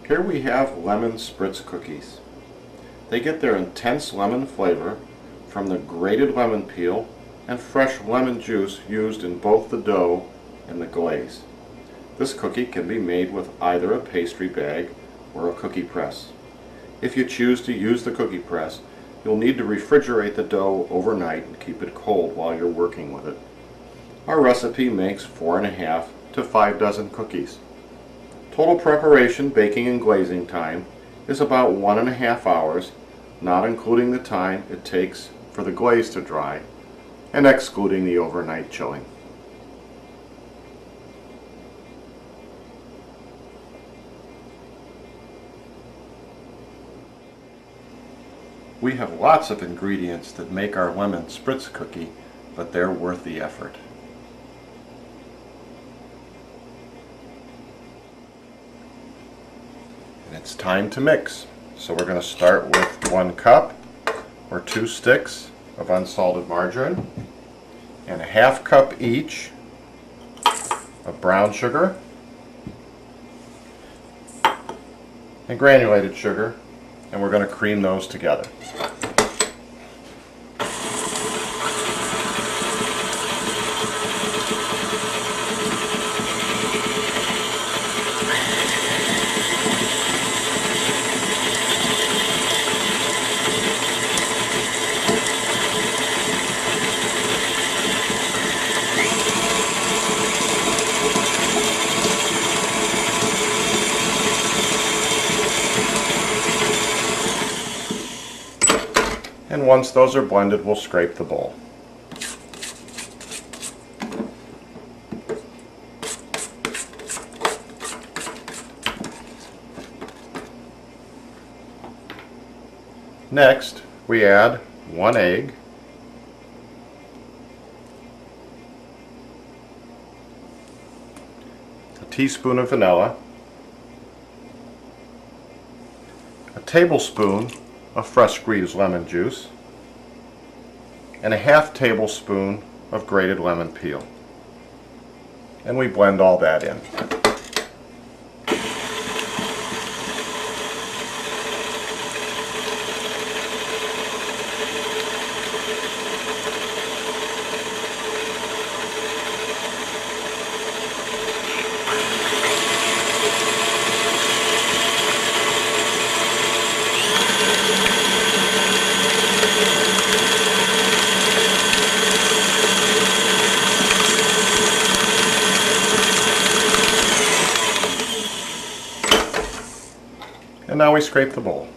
Here we have lemon Spritz cookies. They get their intense lemon flavor from the grated lemon peel and fresh lemon juice used in both the dough and the glaze. This cookie can be made with either a pastry bag or a cookie press. If you choose to use the cookie press, you'll need to refrigerate the dough overnight and keep it cold while you're working with it. Our recipe makes 4.5 to 5 dozen cookies. Total preparation, baking, and glazing time is about 1.5 hours, not including the time it takes for the glaze to dry and excluding the overnight chilling. We have lots of ingredients that make our lemon Spritz cookie, but they're worth the effort. And it's time to mix. So we're going to start with 1 cup or 2 sticks of unsalted margarine and a 1/2 cup each of brown sugar and granulated sugar, and we're going to cream those together. And once those are blended, we'll scrape the bowl. Next, we add 1 egg, a teaspoon of vanilla, a tablespoon of fresh squeezed lemon juice, and a 1/2 tablespoon of grated lemon peel. And we blend all that in. And now we scrape the bowl.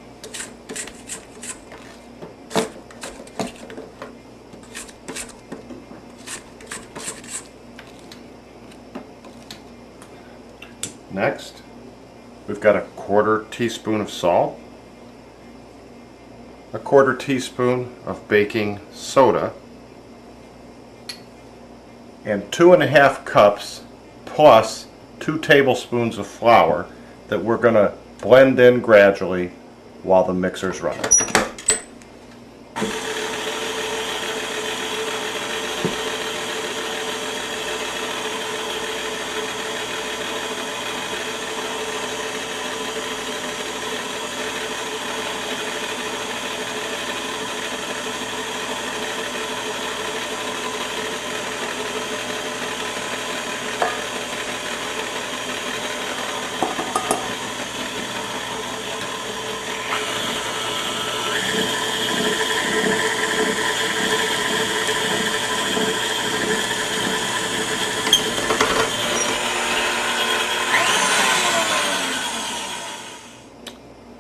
Next, we've got a 1/4 teaspoon of salt, a 1/4 teaspoon of baking soda, and 2.5 cups plus 2 tablespoons of flour that we're going to blend in gradually while the mixer's running.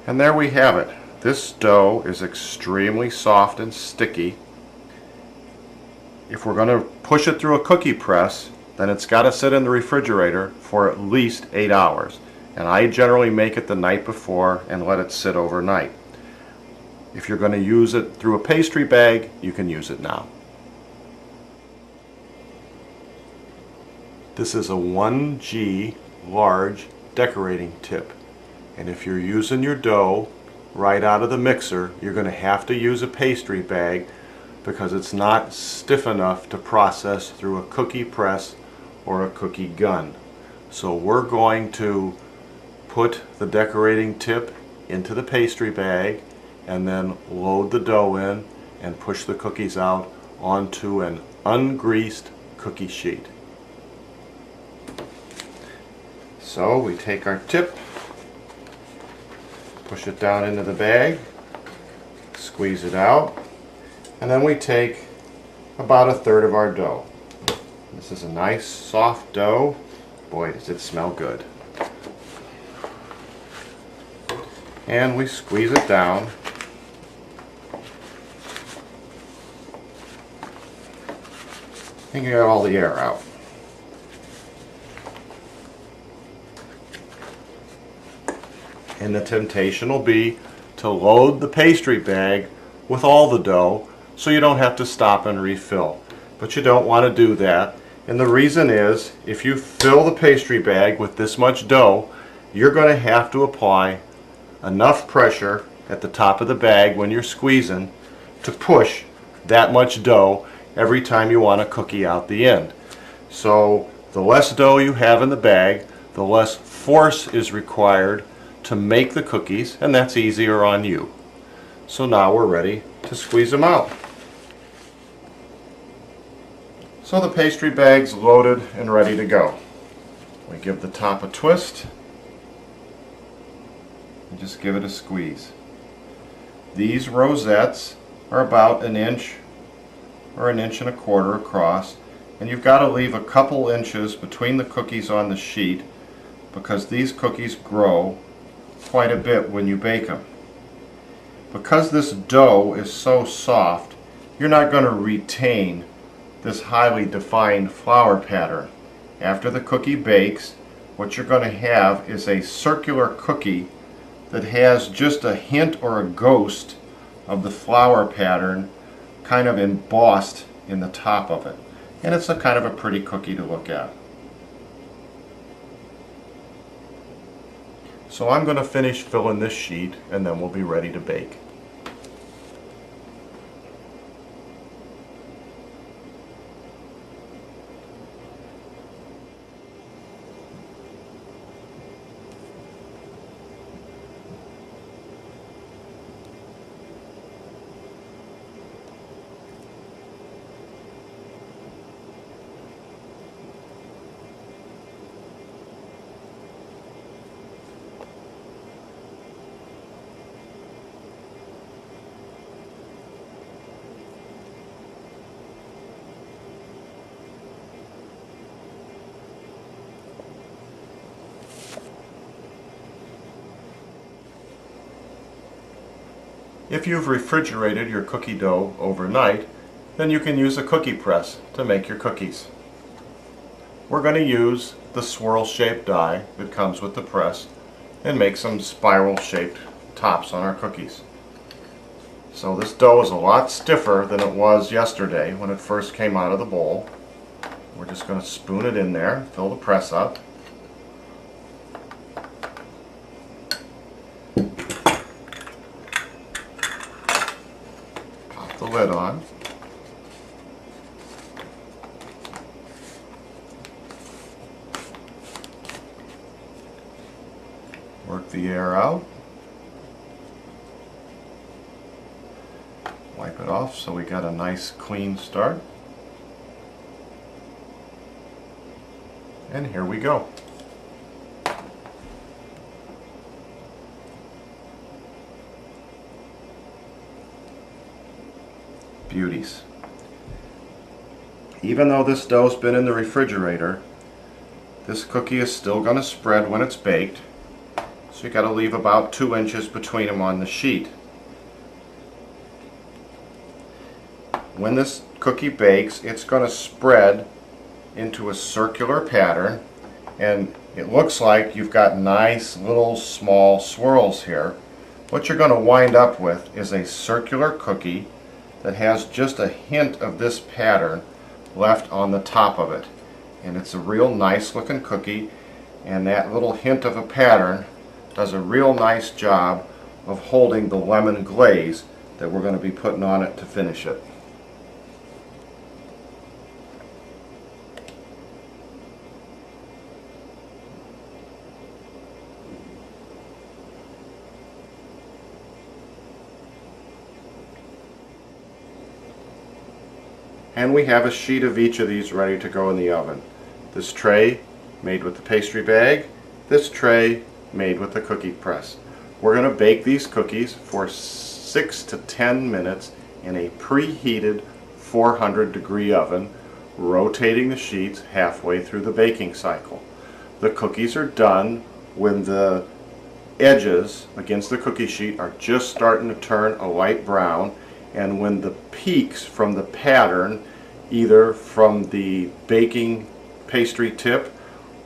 And there we have it. This dough is extremely soft and sticky. If we're going to push it through a cookie press, then it's got to sit in the refrigerator for at least 8 hours. And I generally make it the night before and let it sit overnight. If you're going to use it through a pastry bag, you can use it now. This is a 1G large decorating tip. And if you're using your dough right out of the mixer, you're going to have to use a pastry bag because it's not stiff enough to process through a cookie press or a cookie gun. So we're going to put the decorating tip into the pastry bag and then load the dough in and push the cookies out onto an ungreased cookie sheet. So we take our tip, push it down into the bag, squeeze it out, and then we take about 1/3 of our dough. This is a nice soft dough. Boy, does it smell good. And we squeeze it down. And get all the air out. And the temptation will be to load the pastry bag with all the dough so you don't have to stop and refill. But you don't want to do that. And the reason is, if you fill the pastry bag with this much dough, you're going to have to apply enough pressure at the top of the bag when you're squeezing to push that much dough every time you want a cookie out the end. So the less dough you have in the bag, the less force is required to make the cookies, and that's easier on you. So now we're ready to squeeze them out. So the pastry bag's loaded and ready to go. We give the top a twist and just give it a squeeze. These rosettes are about 1 inch or 1.25 inches across, and you've got to leave a couple inches between the cookies on the sheet because these cookies grow quite a bit when you bake them. Because this dough is so soft, you're not going to retain this highly defined flower pattern. After the cookie bakes, what you're going to have is a circular cookie that has just a hint or a ghost of the flower pattern kind of embossed in the top of it. And it's a kind of a pretty cookie to look at. So I'm going to finish filling this sheet and then we'll be ready to bake. If you've refrigerated your cookie dough overnight, then you can use a cookie press to make your cookies. We're going to use the swirl-shaped die that comes with the press and make some spiral-shaped tops on our cookies. So this dough is a lot stiffer than it was yesterday when it first came out of the bowl. We're just going to spoon it in there, fill the press up. Pop the lid on. Work the air out. Wipe it off so we got a nice clean start. And here we go. Beauties. Even though this dough's been in the refrigerator, this cookie is still going to spread when it's baked. So you got to leave about 2 inches between them on the sheet. When this cookie bakes, it's going to spread into a circular pattern, and it looks like you've got nice little small swirls here. What you're going to wind up with is a circular cookie that has just a hint of this pattern left on the top of it. And it's a real nice looking cookie, and that little hint of a pattern does a real nice job of holding the lemon glaze that we're going to be putting on it to finish it. and we have a sheet of each of these ready to go in the oven. This tray made with the pastry bag, this tray made with the cookie press. We're going to bake these cookies for 6 to 10 minutes in a preheated 400-degree oven, rotating the sheets halfway through the baking cycle. The cookies are done when the edges against the cookie sheet are just starting to turn a light brown, and when the peaks from the pattern, either from the baking pastry tip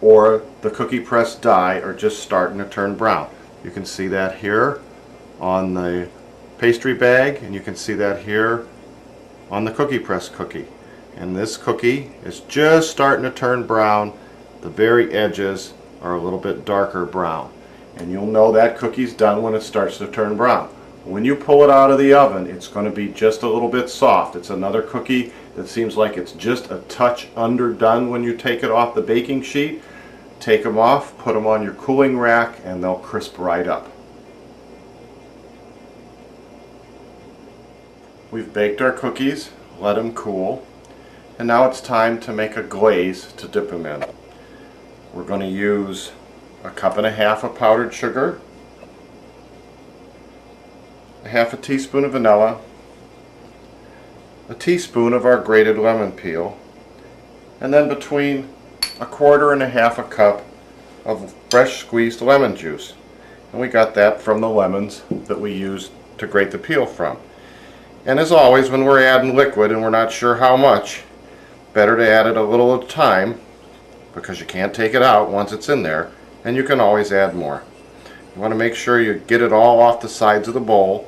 or the cookie press die, are just starting to turn brown. You can see that here on the pastry bag, and you can see that here on the cookie press cookie. And this cookie is just starting to turn brown. The very edges are a little bit darker brown. And you'll know that cookie's done when it starts to turn brown. When you pull it out of the oven, it's going to be just a little bit soft. It's another cookie that seems like it's just a touch underdone when you take it off the baking sheet. Take them off, put them on your cooling rack, and they'll crisp right up. We've baked our cookies, let them cool, and now it's time to make a glaze to dip them in. We're going to use 1.5 cups of powdered sugar, 1/2 teaspoon of vanilla, a teaspoon of our grated lemon peel, and then between 1/4 and 1/2 cup of fresh squeezed lemon juice. And we got that from the lemons that we used to grate the peel from. And as always, when we're adding liquid and we're not sure how much, better to add it a little at a time, because you can't take it out once it's in there, and you can always add more. You want to make sure you get it all off the sides of the bowl,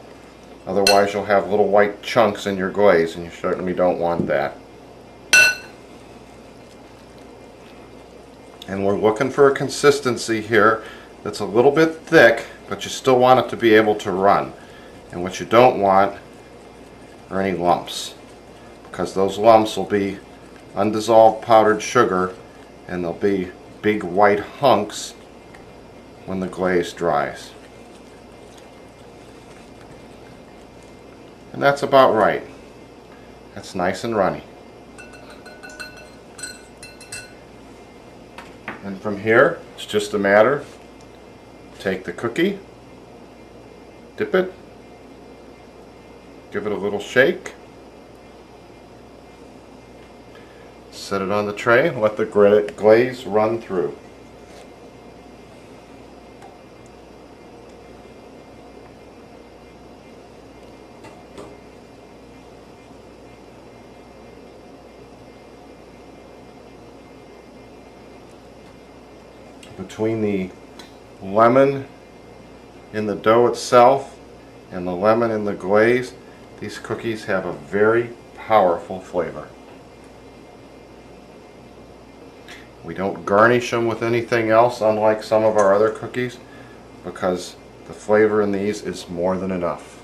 otherwise you'll have little white chunks in your glaze, and you certainly don't want that. And we're looking for a consistency here that's a little bit thick, but you still want it to be able to run. And what you don't want are any lumps, because those lumps will be undissolved powdered sugar, and they'll be big white hunks when the glaze dries. And that's about right. That's nice and runny. And from here, it's just a matter, take the cookie, dip it, give it a little shake, set it on the tray, and let the glaze run through. Between the lemon in the dough itself and the lemon in the glaze, these cookies have a very powerful flavor. We don't garnish them with anything else, unlike some of our other cookies, because the flavor in these is more than enough.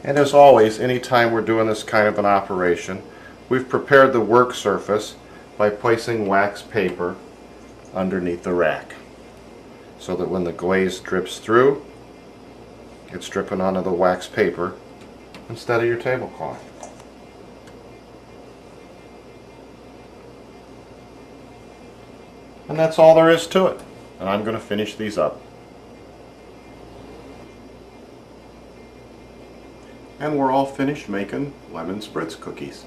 And as always, anytime we're doing this kind of an operation, we've prepared the work surface by placing wax paper underneath the rack, so that when the glaze drips through, it's dripping onto the wax paper instead of your tablecloth. And that's all there is to it. And I'm going to finish these up. And we're all finished making lemon Spritz cookies.